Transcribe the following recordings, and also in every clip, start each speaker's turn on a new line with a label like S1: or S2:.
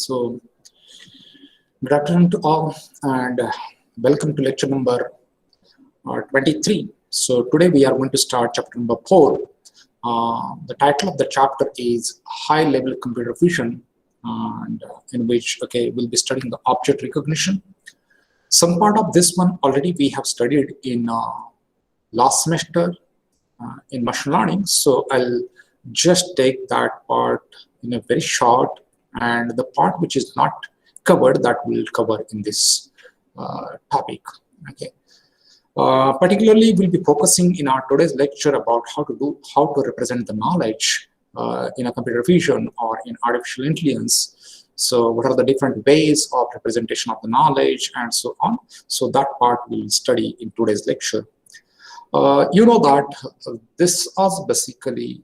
S1: So, good afternoon to all, and welcome to lecture number 23. So, today we are going to start chapter number 4. The title of the chapter is High Level Computer Vision, and in which, we'll be studying the object recognition. Some part of this one already we have studied in last semester in machine learning. So, I'll just take that part in a very short, and the part which is not covered that we'll cover in this topic. Okay. Particularly, we'll be focusing in our today's lecture about how to represent the knowledge in a computer vision or in artificial intelligence. So, what are the different ways of representation of the knowledge and so on? So, that part we'll study in today's lecture. You know that this was basically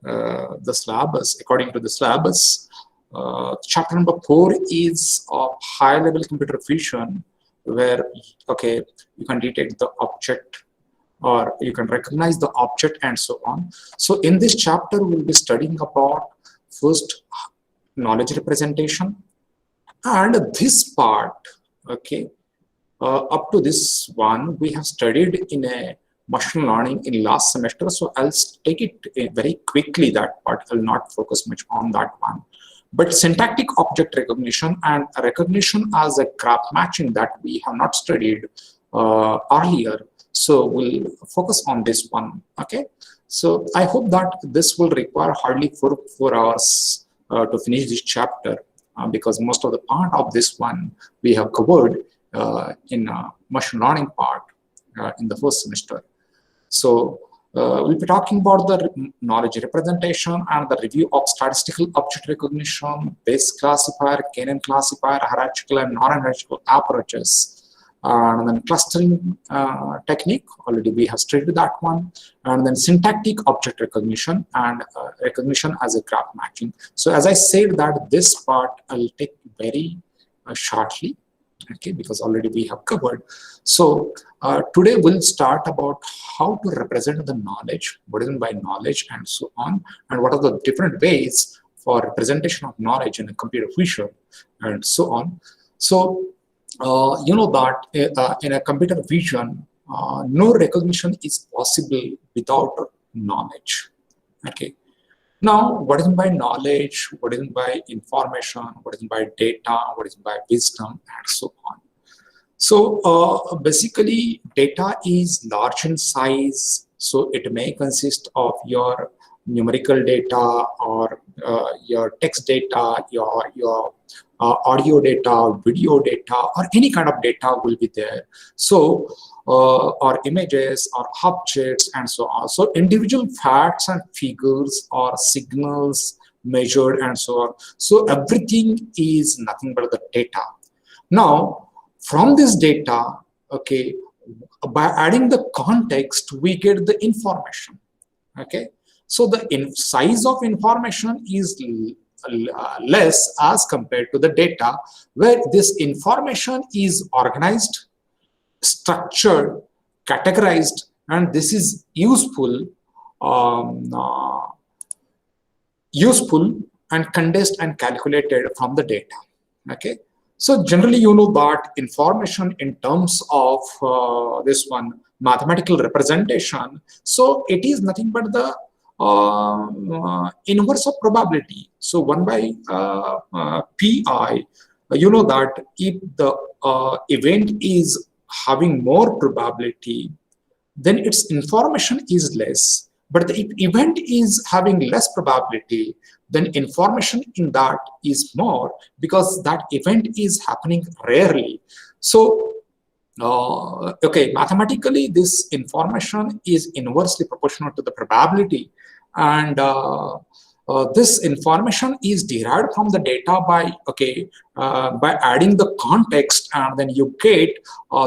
S1: the syllabus. According to the syllabus, chapter number 4 is of high-level computer vision, where you can detect the object or you can recognize the object and so on. So in this chapter, we'll be studying about first knowledge representation, and this part, up to this one we have studied in a machine learning in last semester. So I'll take it very quickly, that part. I'll not focus much on that one. But syntactic object recognition and recognition as a graph matching that we have not studied earlier. So we'll focus on this one. Okay. So I hope that this will require hardly 4 hours to finish this chapter, because most of the part of this one we have covered in machine learning part in the first semester. So we'll be talking about the knowledge representation and the review of statistical object recognition, base classifier, K-NN classifier, hierarchical and non-hierarchical approaches, and then clustering technique. Already we have studied that one, and then syntactic object recognition and recognition as a graph matching. So as I said that this part I'll take very shortly. Okay, because already we have covered. So today we'll start about how to represent the knowledge, what is meant by knowledge and so on, and what are the different ways for representation of knowledge in a computer vision and so on. So you know that in a computer vision, no recognition is possible without knowledge. Okay. Now, what is meant by knowledge, what is meant by information, what is meant by data, what is meant by wisdom, and so on. So basically, data is large in size, so it may consist of your numerical data or your text data, your audio data, video data, or any kind of data will be there. So or images or objects and so on. So individual facts and figures or signals measured and so on. So everything is nothing but the data. Now, from this data, by adding the context, we get the information. Okay, so the size of information is less as compared to the data, where this information is organized, structured, categorized, and this is useful and condensed and calculated from the data. Okay, so generally you know that information in terms of this one mathematical representation, so it is nothing but the inverse of probability. So 1 by pi, you know that if the event is having more probability, then its information is less. But if event is having less probability, then information in that is more, because that event is happening rarely. So mathematically this information is inversely proportional to the probability, and this information is derived from the data by adding the context, and then you get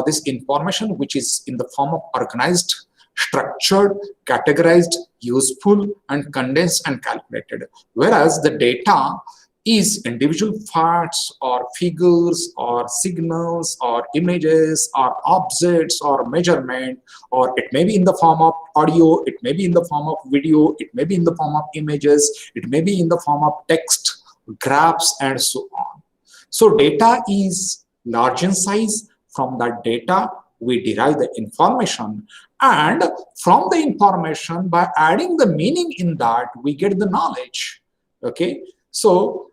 S1: this information which is in the form of organized, structured, categorized, useful, and condensed and calculated. Whereas the data is individual facts or figures or signals or images or objects or measurement, or it may be in the form of audio, it may be in the form of video, it may be in the form of images, it may be in the form of text, graphs, and so on. So data is large in size. From that data, we derive the information, and from the information, by adding the meaning in that, we get the knowledge. Okay, so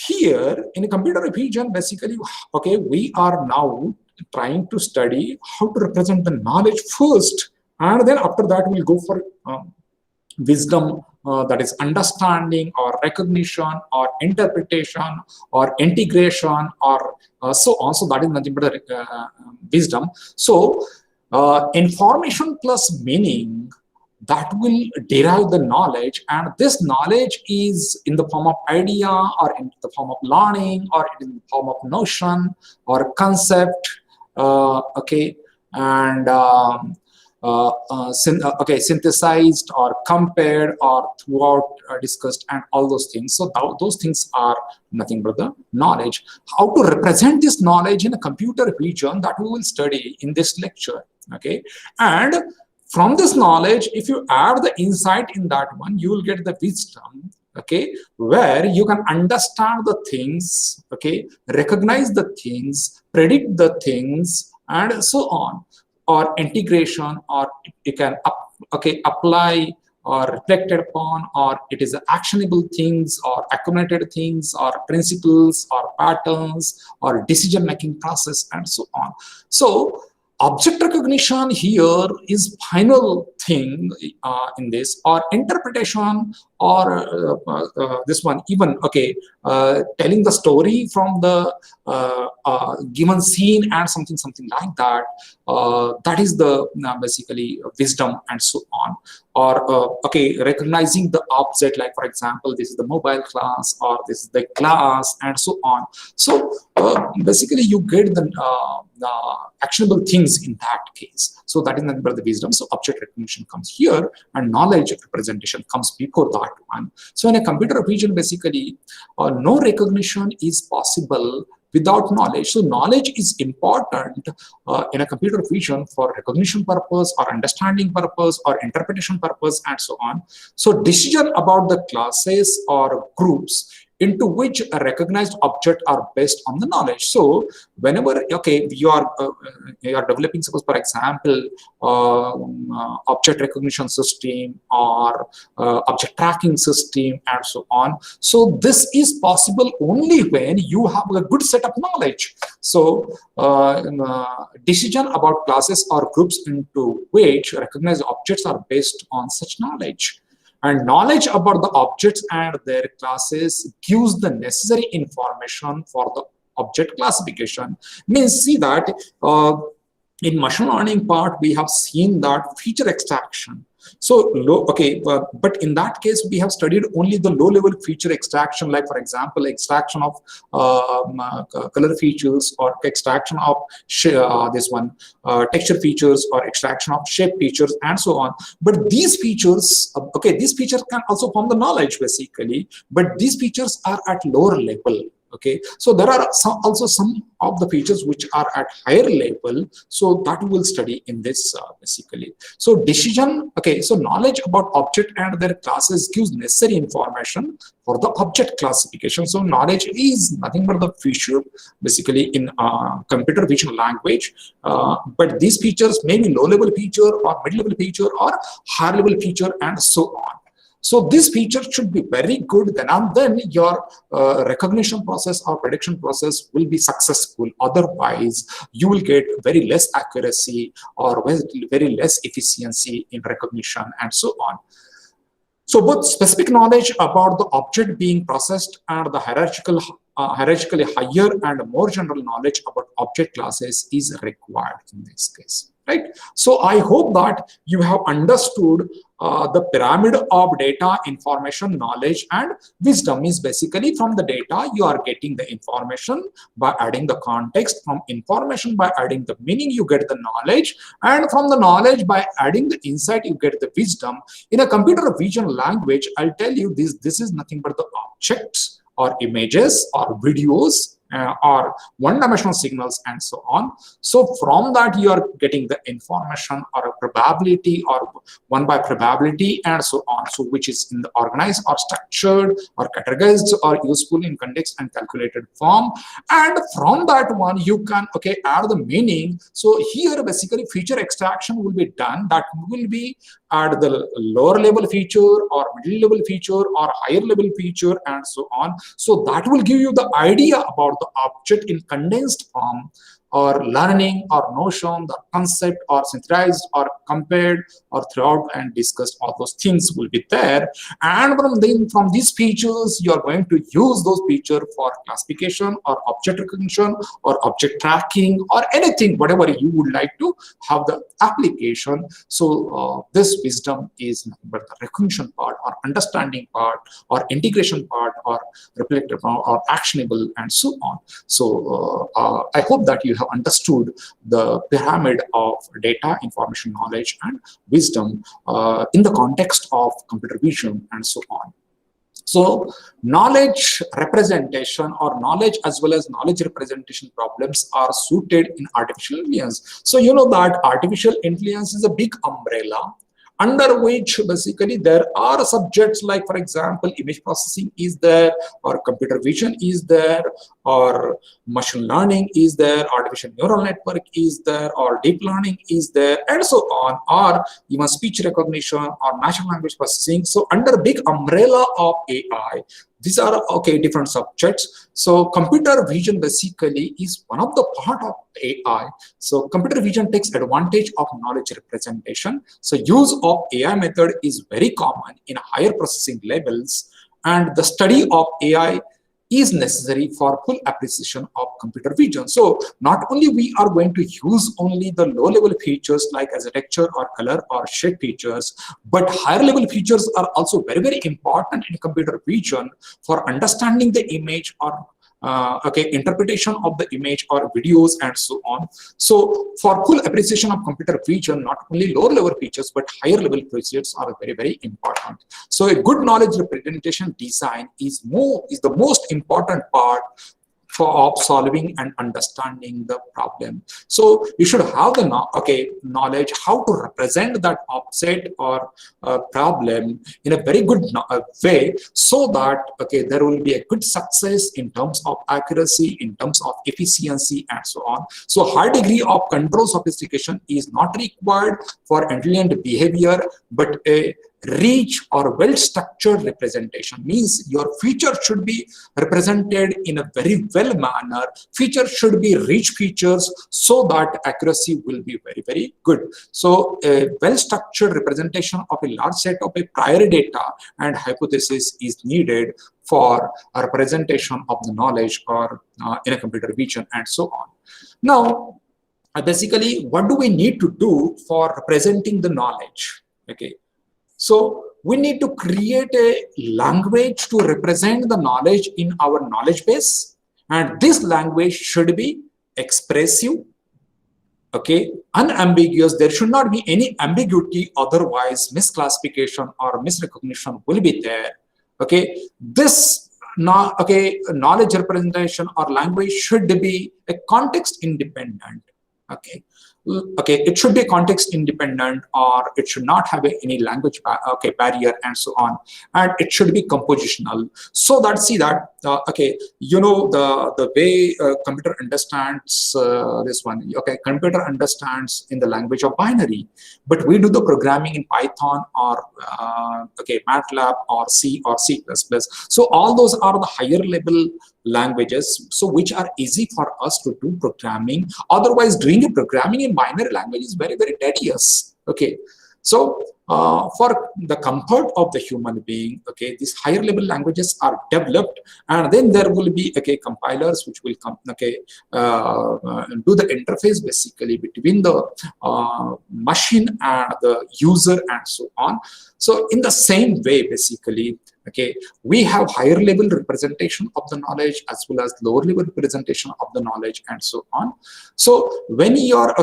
S1: here in computer vision, basically, okay, we are now trying to study how to represent the knowledge first, and then after that we'll go for wisdom, that is understanding or recognition or interpretation or integration or so on. So that is nothing but wisdom. So information plus meaning, that will derive the knowledge, and this knowledge is in the form of idea or in the form of learning or in the form of notion or concept. Okay, and synthesized or compared or throughout discussed and all those things. So those things are nothing but the knowledge. How to represent this knowledge in a computer vision, that we will study in this lecture. Okay, and from this knowledge, if you add the insight in that one, you will get the wisdom. Okay, where you can understand the things, okay, recognize the things, predict the things, and so on, or integration, or you can apply or reflected upon, or it is actionable things or accumulated things or principles or patterns or decision making process and so on. So object recognition here is final thing in this, or interpretation, or this one even, okay, telling the story from the given scene and something like that. That is the basically wisdom and so on. Or okay, recognizing the object, like for example, this is the mobile class or this is the class and so on. So basically you get the actionable things in that case. So that is nothing but the wisdom. So object recognition comes here, and knowledge representation comes before that one. So in a computer vision, basically no recognition is possible without knowledge. So knowledge is important in a computer vision for recognition purpose or understanding purpose or interpretation purpose and so on. So decision about the classes or groups into which a recognized object are based on the knowledge. So whenever, okay, you are developing, suppose for example, object recognition system or object tracking system and so on. So this is possible only when you have a good set of knowledge. So decision about classes or groups into which recognized objects are based on such knowledge. And knowledge about the objects and their classes gives the necessary information for the object classification. Means, see that in machine learning part, we have seen that feature extraction. So but in that case, we have studied only the low-level feature extraction, like for example, extraction of color features or extraction of texture features or extraction of shape features and so on. But these features, these features can also form the knowledge basically, but these features are at lower level. Okay, so there are also some of the features which are at higher level, so that we will study in this basically. So decision, so knowledge about object and their classes gives necessary information for the object classification. So knowledge is nothing but the feature basically in computer vision language, but these features may be low-level feature or mid-level feature or higher-level feature and so on. So this feature should be very good, then your recognition process or prediction process will be successful. Otherwise, you will get very less accuracy or very less efficiency in recognition and so on. So both specific knowledge about the object being processed and the hierarchically higher and more general knowledge about object classes is required in this case. Right? So I hope that you have understood the pyramid of data, information, knowledge, and wisdom. Is basically from the data you are getting the information by adding the context, from information by adding the meaning you get the knowledge, and from the knowledge by adding the insight you get the wisdom. In a computer vision language, I'll tell you this is nothing but the objects or images or videos or one-dimensional signals and so on. So from that you are getting the information or a probability or one by probability and so on. so which is in the organized or structured or categorized or useful in context and calculated form, and from that one you can add the meaning. So here basically feature extraction will be done, that will be at the lower level feature or middle level feature or higher level feature and so on. So that will give you the idea about the object in condensed form, or learning or notion, the concept or synthesized or compared or throughout and discussed. All those things will be there, and from these features you are going to use those features for classification or object recognition or object tracking or anything, whatever you would like to have the application. So this wisdom is nothing but the recognition part or understanding part or integration part or reflective or actionable and so on. So I hope that you have understood the pyramid of data, information, knowledge, and wisdom in the context of computer vision and so on. So knowledge representation or knowledge as well as knowledge representation problems are suited in artificial intelligence. So you know that artificial intelligence is a big umbrella under which basically there are subjects like, for example, image processing is there, or computer vision is there, or machine learning is there, artificial neural network is there, or deep learning is there, and so on, or even speech recognition or natural language processing. So under big umbrella of AI, these are different subjects. So computer vision basically is one of the part of AI. So computer vision takes advantage of knowledge representation. So use of AI method is very common in higher processing levels, and the study of AI is necessary for full appreciation of computer vision. So not only we are going to use only the low level features like as a texture or color or shape features, but higher level features are also very, very important in computer vision for understanding the image or interpretation of the image or videos and so on. So for full appreciation of computer vision, not only lower level features but higher level features are very, very important. So a good knowledge representation design is the most important part for solving and understanding the problem. So you should have the knowledge how to represent that object or problem in a very good way, so that there will be a good success in terms of accuracy, in terms of efficiency, and so on. So high degree of control sophistication is not required for intelligent behavior, but a rich or well-structured representation means your feature should be represented in a very well manner. Features should be rich features so that accuracy will be very, very good. So a well-structured representation of a large set of a prior data and hypothesis is needed for a representation of the knowledge or in a computer vision and so on. Now, basically, what do we need to do for representing the knowledge? So we need to create a language to represent the knowledge in our knowledge base, and this language should be expressive, unambiguous. There should not be any ambiguity, otherwise misclassification or misrecognition will be there. This knowledge representation or language should be a context independent. It should be context independent, or it should not have any language barrier and so on, and it should be compositional, so that the way computer understands this one. Computer understands in the language of binary, but we do the programming in Python or MATLAB or C or C++. So all those are the higher level languages, so which are easy for us to do programming. Otherwise, doing a programming in binary language is very, very tedious. So for the comfort of the human being, these higher level languages are developed, and then there will be compilers which will come do the interface basically between the machine and the user and so on. So in the same way, basically, we have higher level representation of the knowledge as well as lower level representation of the knowledge and so on. So when you are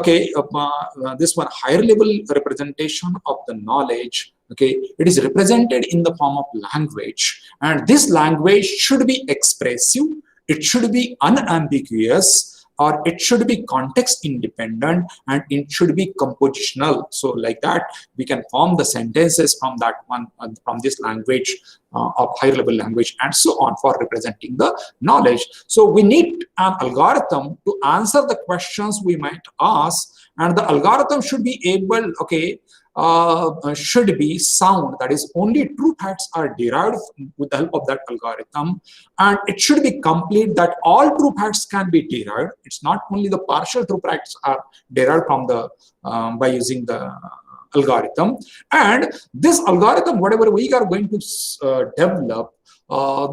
S1: this one higher level representation of the knowledge, it is represented in the form of language, and this language should be expressive, it should be unambiguous, or it should be context independent, and it should be compositional. So like that, we can form the sentences from that one, from this language, of higher level language, and so on, for representing the knowledge. So we need an algorithm to answer the questions we might ask, and the algorithm should be able, should be sound. That is, only true facts are derived with the help of that algorithm, and it should be complete, that all true facts can be derived. It's not only the partial true facts are derived from the by using the algorithm. And this algorithm, whatever we are going to develop,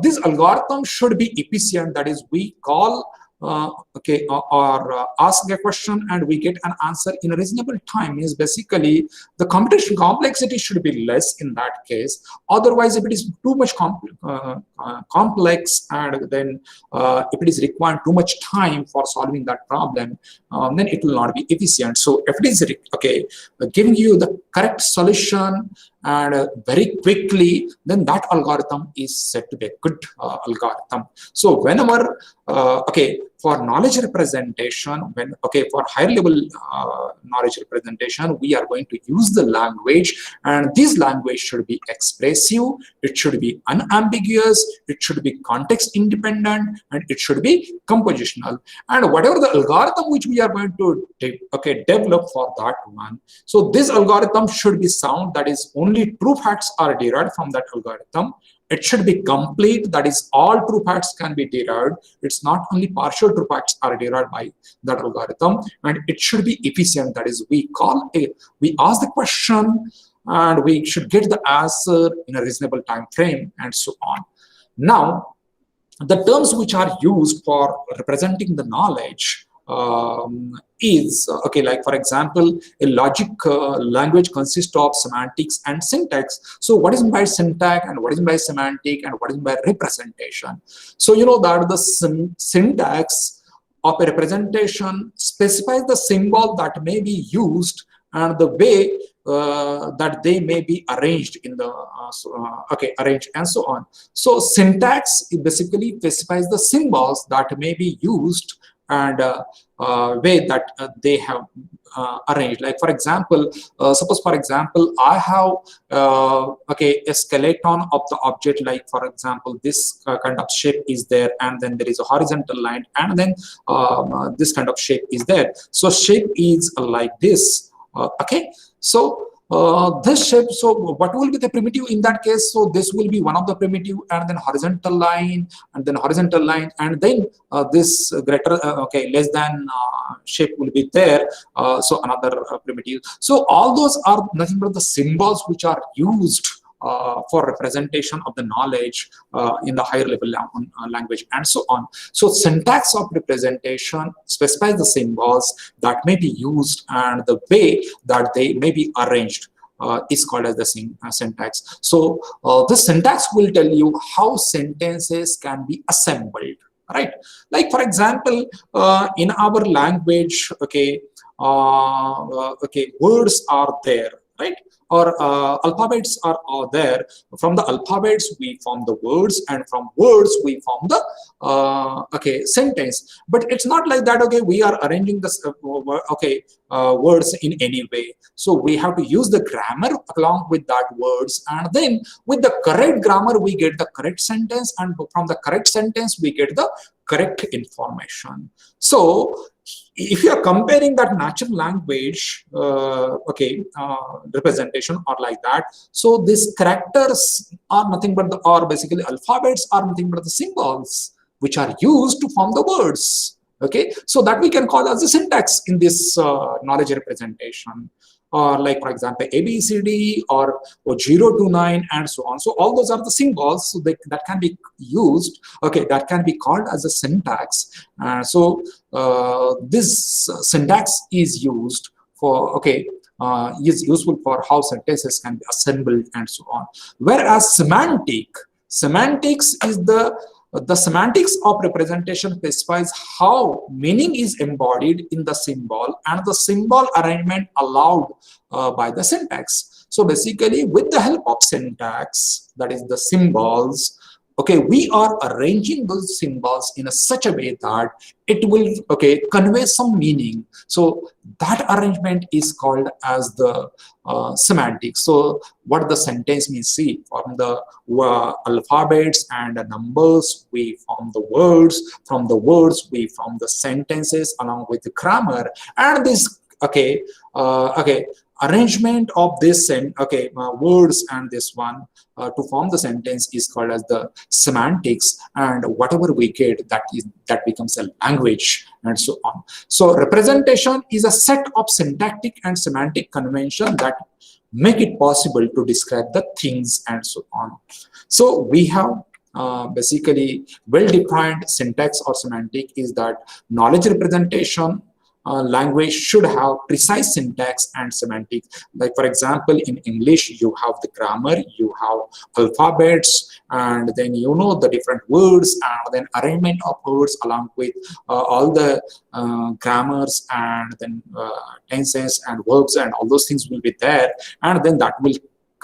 S1: this algorithm should be efficient. That is, we call or ask a question and we get an answer in a reasonable time. Is basically the computation complexity should be less in that case. Otherwise, if it is too much complex, and then if it is required too much time for solving that problem, then it will not be efficient. So if it is giving you the correct solution and very quickly, then that algorithm is said to be a good algorithm. So whenever for knowledge representation, for higher level knowledge representation, we are going to use the language, and this language should be expressive, it should be unambiguous, it should be context independent, and it should be compositional. And whatever the algorithm which we are going to develop for that one, so this algorithm should be sound. That is, only true facts are derived from that algorithm. It should be complete. That is, all true facts can be derived. It's not only partial true facts are derived by that algorithm. And it should be efficient. That is, we ask the question and we should get the answer in a reasonable time frame, and so on. Now, the terms which are used for representing the knowledge is like, for example, a logic language consists of semantics and syntax. So what is meant by syntax, and what is meant by semantic, and what is meant by representation? So you know that the syntax of a representation specifies the symbol that may be used and the way that they may be arranged in the arranged, and so on. So syntax basically specifies the symbols that may be used and way that they have arranged. Like, for example, suppose, for example, I have a skeleton of the object. Like, for example, this kind of shape is there, and then there is a horizontal line, and then this kind of shape is there. So shape is like this. So this shape, so what will be the primitive in that case? So this will be one of the primitive, and then horizontal line, and then horizontal line, and then this greater less than shape will be there, so another primitive. So all those are nothing but the symbols which are used for representation of the knowledge in the higher level language, and so on. So syntax of representation specifies the symbols that may be used, and the way that they may be arranged is called as the syntax. So the syntax will tell you how sentences can be assembled, right? Like, for example, in our language, words are there, right? Or alphabets are there. From the alphabets we form the words, and from words we form the sentence. But it's not like that. We are arranging this words in any way. So we have to use the grammar along with that words, and then with the correct grammar we get the correct sentence, and from the correct sentence we get the correct information. So if you are comparing that natural language representation or like that, so these characters are nothing but or basically alphabets are nothing but the symbols which are used to form the words. So that we can call as the syntax in this knowledge representation. Or like, for example, ABCD or 0 to 9 and so on. So all those are the symbols, so that can be used, that can be called as a syntax. So this syntax is used for, is useful for how sentences can be assembled and so on. Whereas semantics is the semantics of representation specifies how meaning is embodied in the symbol and the symbol arrangement allowed by the syntax. So basically, with the help of syntax, that is the symbols, okay, we are arranging those symbols in a such a way that it will, okay, convey some meaning. So that arrangement is called as the semantics. So what the sentence means, see, from the alphabets and the numbers we form the words, from the words we form the sentences along with the grammar, and this, okay, okay, arrangement of this words and this one to form the sentence is called as the semantics, and whatever we get, that becomes a language, and so on. So representation is a set of syntactic and semantic convention that make it possible to describe the things, and so on. So we have basically well-defined syntax or semantic is that knowledge representation language should have precise syntax and semantic. Like for example, in English, you have the grammar, you have alphabets, and then you know the different words, and then arrangement of words along with all the grammars, and then tenses and verbs, and all those things will be there, and then that will,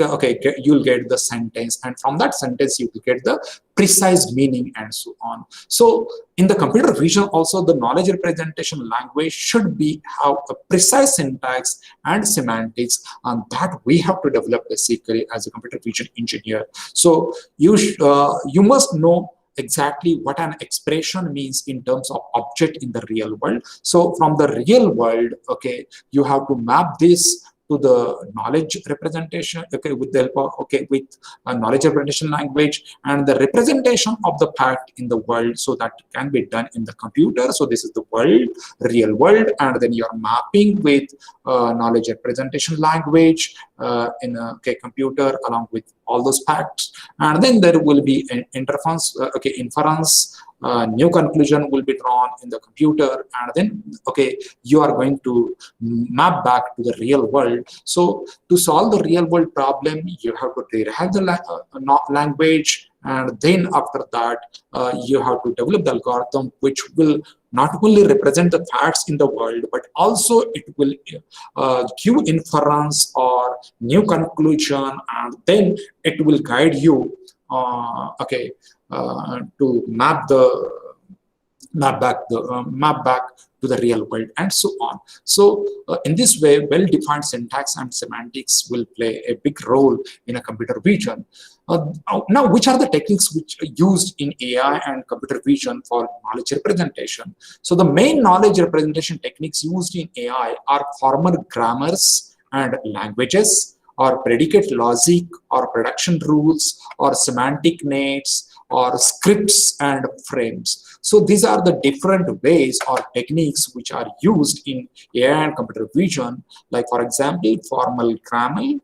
S1: okay, you'll get the sentence, and from that sentence you will get the precise meaning, and so on. So in the computer vision also, the knowledge representation language should be have a precise syntax and semantics, and that we have to develop basically as a computer vision engineer. So you must know exactly what an expression means in terms of object in the real world. So from the real world, okay, you have to map this to the knowledge representation, okay, with the help of, okay, with a knowledge representation language, and the representation of the fact in the world, so that can be done in the computer. So this is the world, real world, and then you're mapping with knowledge representation language in a, okay, computer along with all those facts, and then there will be an inference, okay, inference, new conclusion will be drawn in the computer, and then, okay, you are going to map back to the real world. So to solve the real world problem, you have to derive the language, and then after that you have to develop the algorithm which will not only represent the facts in the world, but also it will give inference or new conclusion, and then it will guide you, okay, to map back to the real world, and so on. So in this way, well-defined syntax and semantics will play a big role in a computer vision. Now, which are the techniques which are used in AI and computer vision for knowledge representation? So the main knowledge representation techniques used in AI are formal grammars and languages, or predicate logic, or production rules, or semantic nets, or scripts and frames. So these are the different ways or techniques which are used in AI and computer vision. Like for example, formal grammar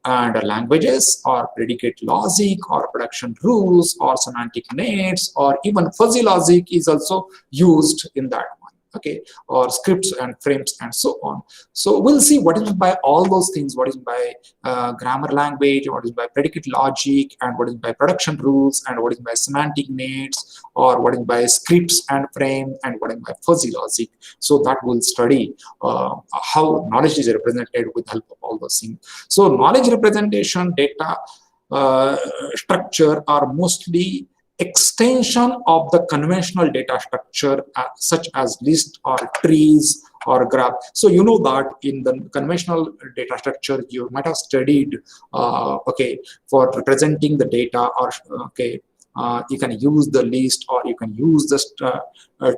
S1: and languages, or predicate logic, or production rules, or semantic nets, or even fuzzy logic is also used in that one. Okay, or scripts and frames, and so on. So we'll see what is by all those things, what is by grammar language, what is by predicate logic, and what is by production rules, and what is by semantic nets, or what is by scripts and frame, and what is by fuzzy logic. So that will study how knowledge is represented with the help of all those things. So knowledge representation data structure are mostly extension of the conventional data structure, such as list or trees or graph. So you know that in the conventional data structure, you might have studied, okay, for representing the data, or okay, you can use the list, or you can use the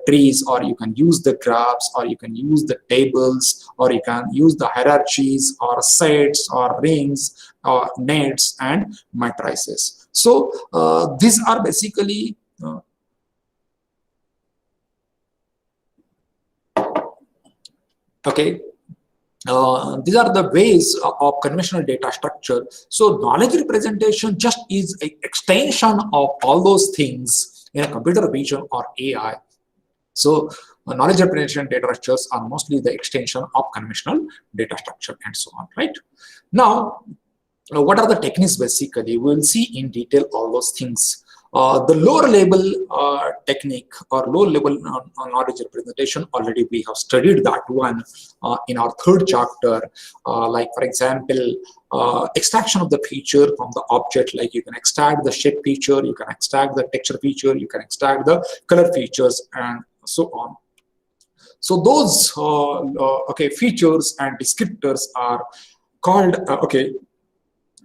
S1: trees, or you can use the graphs, or you can use the tables, or you can use the hierarchies, or sets, or rings, or nets, and matrices. So these are basically okay. These are the ways of conventional data structure. So knowledge representation just is an extension of all those things in a computer vision or AI. So knowledge representation data structures are mostly the extension of conventional data structure, and so on, right? Now, what are the techniques basically? We will see in detail all those things. The lower level technique or lower level knowledge representation, already we have studied that one in our third chapter. Like for example, extraction of the feature from the object, like you can extract the shape feature, you can extract the texture feature, you can extract the color features, and so on. So those okay, features and descriptors are called okay,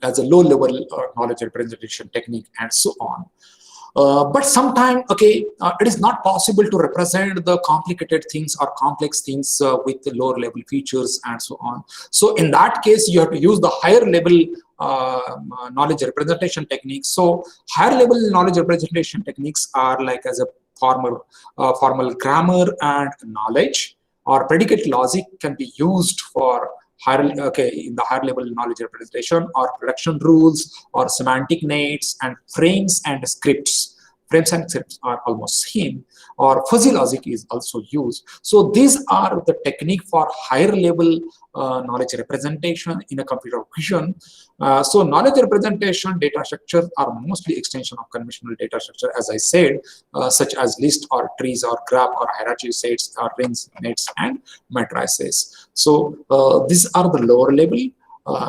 S1: as a low level knowledge representation technique, and so on. But sometimes, okay, it is not possible to represent the complicated things or complex things with the lower level features and so on. So in that case, you have to use the higher level knowledge representation techniques. So higher level knowledge representation techniques are like as a formal grammar and knowledge or predicate logic can be used for higher, okay, in the higher level knowledge representation, or production rules or semantic nets and frames and scripts. Frames and scripts are almost same, or fuzzy logic is also used. So these are the technique for higher level knowledge representation in a computer vision. So knowledge representation data structures are mostly extension of conventional data structure, as I said, such as list or trees or graph or hierarchy sets or rings, nets, and matrices. So these are the lower level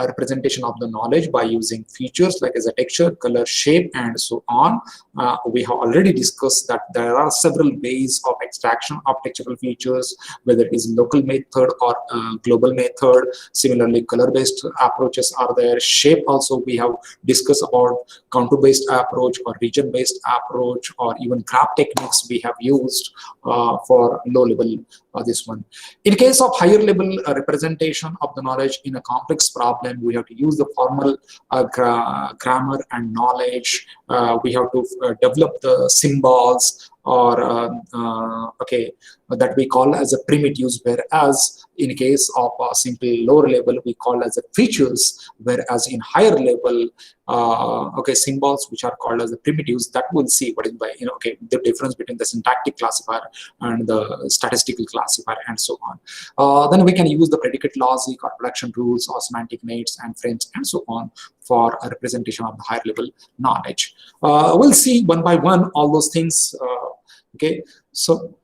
S1: representation of the knowledge by using features like as a texture, color, shape, and so on. We have already discussed that there are several ways of extraction of textural features, whether it is local method or global method. Similarly, color-based approaches are there. Shape also we have discussed about contour-based approach or region-based approach, or even graph techniques we have used for low-level this one. In case of higher level representation of the knowledge in a complex problem, we have to use the formal grammar and knowledge. We have to develop the symbols or okay, that we call as a primitives, whereas in case of simple lower level we call as a features, whereas in higher level okay, symbols which are called as the primitives. That we'll see what is by, you know, okay, the difference between the syntactic classifier and the statistical classifier and so on. Then we can use the predicate logic or production rules or semantic nets and frames and so on for a representation of the higher level knowledge. We'll see one by one all those things. Okay, so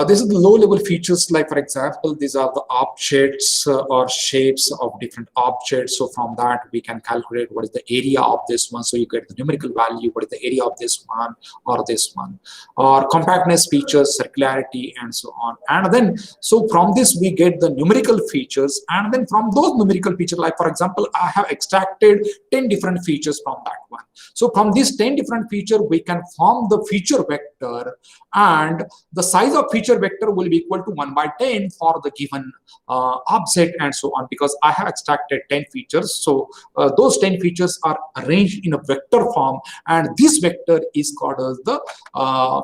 S1: this is the low-level features, like for example, these are the objects or shapes of different objects. So from that we can calculate what is the area of this one. So you get the numerical value, what is the area of this one or this one, or compactness features, circularity, and so on. And then, so from this we get the numerical features, and then from those numerical features, like for example, I have extracted 10 different features from that one. So from these 10 different features, we can form the feature vector, and the size of feature vector will be equal to 1 by 10 for the given object and so on, because I have extracted 10 features. So those 10 features are arranged in a vector form, and this vector is called as the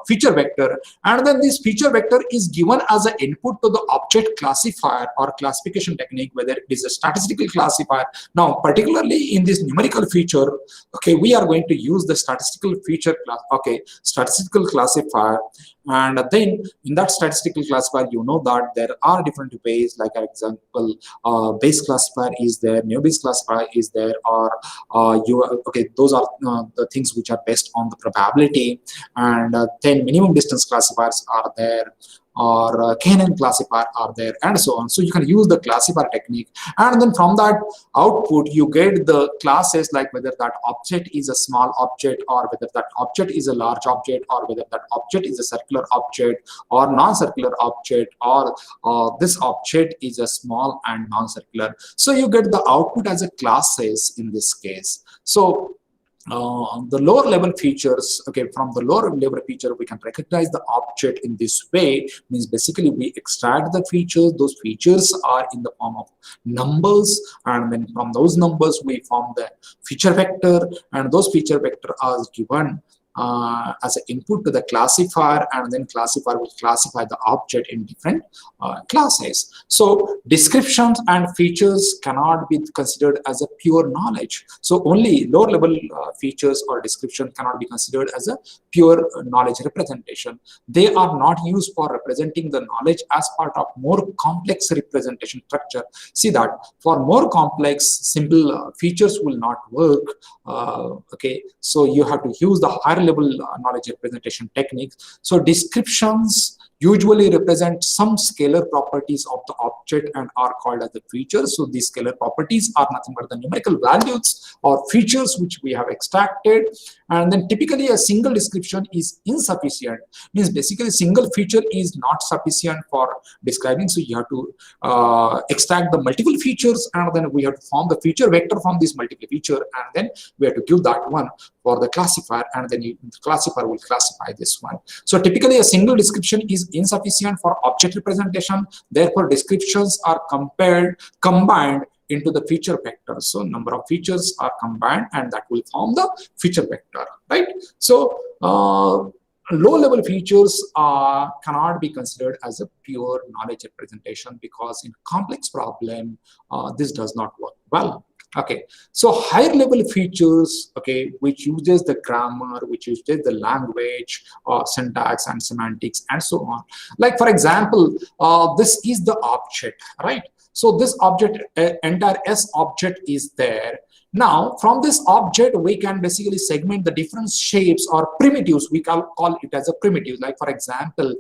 S1: feature vector. And then this feature vector is given as an input to the object classifier or classification technique, whether it is a statistical classifier. Now, particularly in this numerical feature, okay, we are going to use the statistical feature class, okay, statistical classifier. And then in that statistical classifier, you know that there are different ways, like for example, base classifier is there, new base classifier is there, or okay, those are the things which are based on the probability. And then minimum distance classifiers are there, or KNN classifier are there, and so on. So you can use the classifier technique, and then from that output you get the classes, like whether that object is a small object, or whether that object is a large object, or whether that object is a circular object or non-circular object, or this object is a small and non-circular. So you get the output as a classes in this case. So the lower level features, okay, from the lower level feature we can recognize the object in this way. Means basically we extract the features. Those features are in the form of numbers, and then from those numbers we form the feature vector, and those feature vector are given as an input to the classifier, and then classifier will classify the object in different classes. So descriptions and features cannot be considered as a pure knowledge. So only lower level features or description cannot be considered as a pure knowledge representation. They are not used for representing the knowledge as part of more complex representation structure. See that for more complex, simple features will not work. Okay, so you have to use the higher higher level knowledge representation techniques. So descriptions usually represent some scalar properties of the object and are called as the features. So these scalar properties are nothing but the numerical values or features which we have extracted. And then typically a single description is insufficient, means basically a single feature is not sufficient for describing. So you have to extract the multiple features, and then we have to form the feature vector from this multiple feature, and then we have to give that one for the classifier, and then the classifier will classify this one. So typically a single description is insufficient for object representation. Therefore descriptions are combined into the feature vector. So number of features are combined, and that will form the feature vector, right? So low level features cannot be considered as a pure knowledge representation, because in complex problem this does not work well. Okay, so higher level features, okay, which uses the grammar, which uses the language, syntax and semantics and so on. Like for example, this is the object, right? So this object, entire S object is there. Now from this object we can basically segment the different shapes or primitives. We call it as a primitive. Like for example,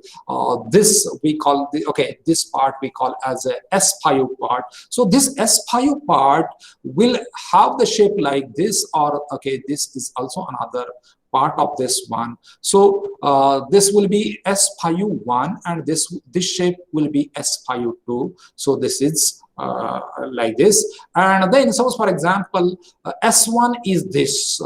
S1: this we call the, okay, this part we call as a S5 part. So this S5 part will have the shape like this, or okay, this is also another part of this one. So this will be S5-1, and this shape will be S5-2. So this is like this. And then suppose for example S1 is this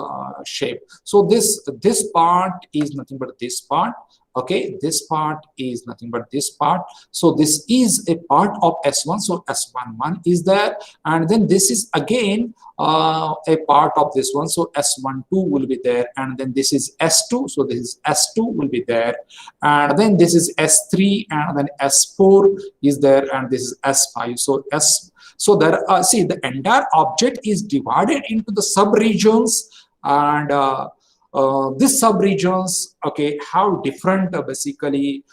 S1: shape. So this part is nothing but this part. Okay, this part is nothing but this part. So this is a part of S1. So S11 is there, and then this is again a part of this one. So S12 will be there, and then this is S2. So this is S2 will be there, and then this is S3, and then S4 is there, and this is S5. So there, see, the entire object is divided into the sub-regions, and these sub-regions, okay, have different basically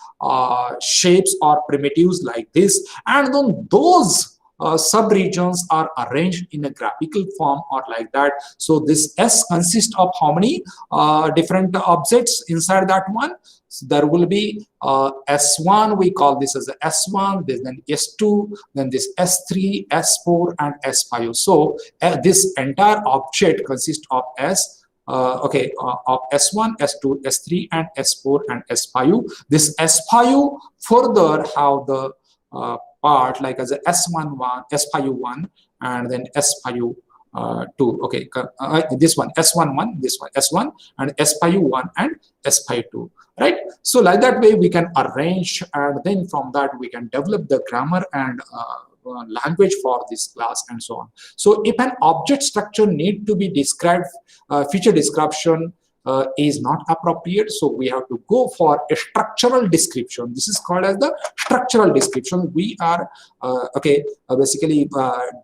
S1: shapes or primitives like this, and then those sub-regions are arranged in a graphical form or like that. So this S consists of how many different objects inside that one? So there will be S1, we call this as a S1, then S2, then this S3, S4 and S5. So this entire object consists of of S1, S2, S3 and S4 and S5. This S5 further have the part like as a S11, S5-1, and then S5-2. Okay, this one S11, this one S1, and S5-1 and S5-2, right? So like that way we can arrange, and then from that we can develop the grammar and language for this class and so on. So if an object structure need to be described, feature description is not appropriate, so we have to go for a structural description. This is called as the structural description. We are basically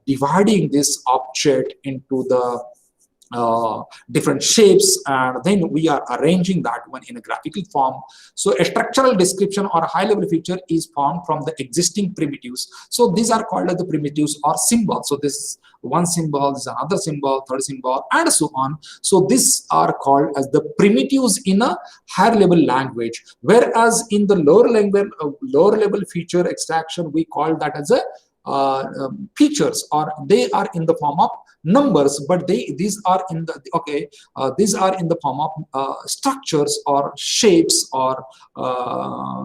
S1: dividing this object into the different shapes, and then we are arranging that one in a graphical form. So a structural description or a high level feature is formed from the existing primitives. So these are called as the primitives or symbols. So this is one symbol, this is another symbol, third symbol, and so on. So these are called as the primitives in a higher level language, whereas in the lower level feature extraction we call that as a features, or they are in the form of numbers, but these are in the form of structures or shapes or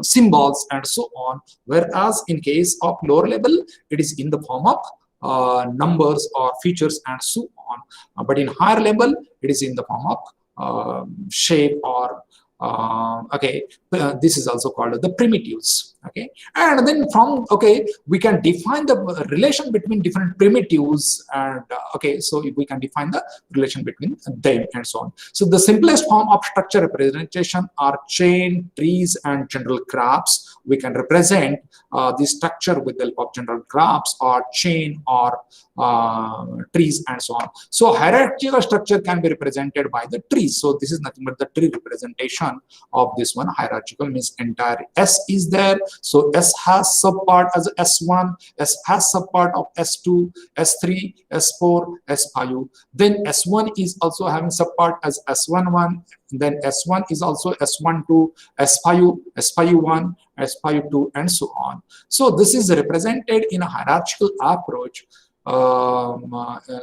S1: symbols and so on, whereas in case of lower level it is in the form of numbers or features and so on, but in higher level it is in the form of shape or this is also called the primitives. Okay, and then from we can define the relation between different primitives, and so we can define the relation between them and so on. So the simplest form of structure representation are chain, trees and general graphs. We can represent the structure with the help of general graphs or chain or trees and so on. So hierarchical structure can be represented by the trees. So this is nothing but the tree representation of this one. Hierarchical means entire S is there, So S has subpart as S1, S has subpart of S2, S3, S4, S5. Then S1 is also having subpart as S11, then S1 is also S12, S5, S51, S52, and so on. So this is represented in a hierarchical approach,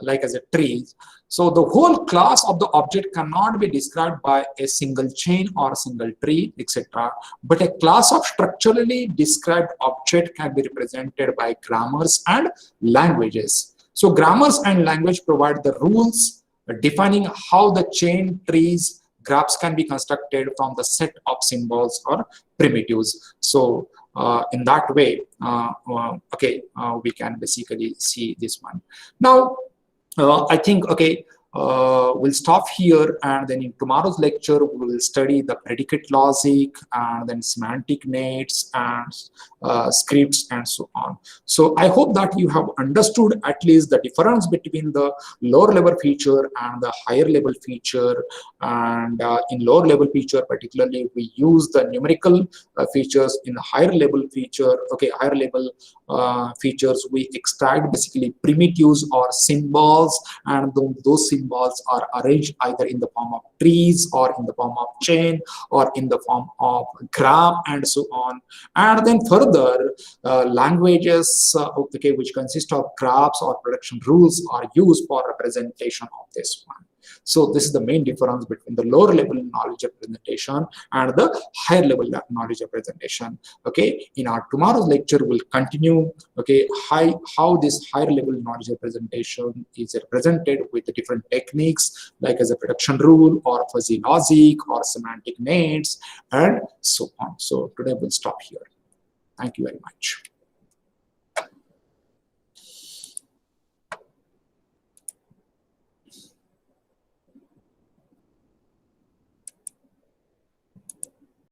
S1: like as a tree. So the whole class of the object cannot be described by a single chain or a single tree, etc. But a class of structurally described object can be represented by grammars and languages. So grammars and language provide the rules defining how the chain, trees, graphs can be constructed from the set of symbols or primitives. So in that way, we can basically see this one. Now, I think, we'll stop here, and then in tomorrow's lecture, we will study the predicate logic and then semantic nets and scripts and so on. So I hope that you have understood at least the difference between the lower level feature and the higher level feature. And in lower level feature, particularly, we use the numerical features. In the higher level feature, higher level features, we extract basically primitives or symbols, and those symbols are arranged either in the form of trees or in the form of chain or in the form of graph and so on. And then further, languages which consist of graphs or production rules are used for representation of this one. So this is the main difference between the lower level knowledge representation and the higher level knowledge representation. In our tomorrow's lecture, we'll continue how this higher level knowledge representation is represented with the different techniques, like as a production rule or fuzzy logic or semantic nets and so on. So today we'll stop here. Thank you very much.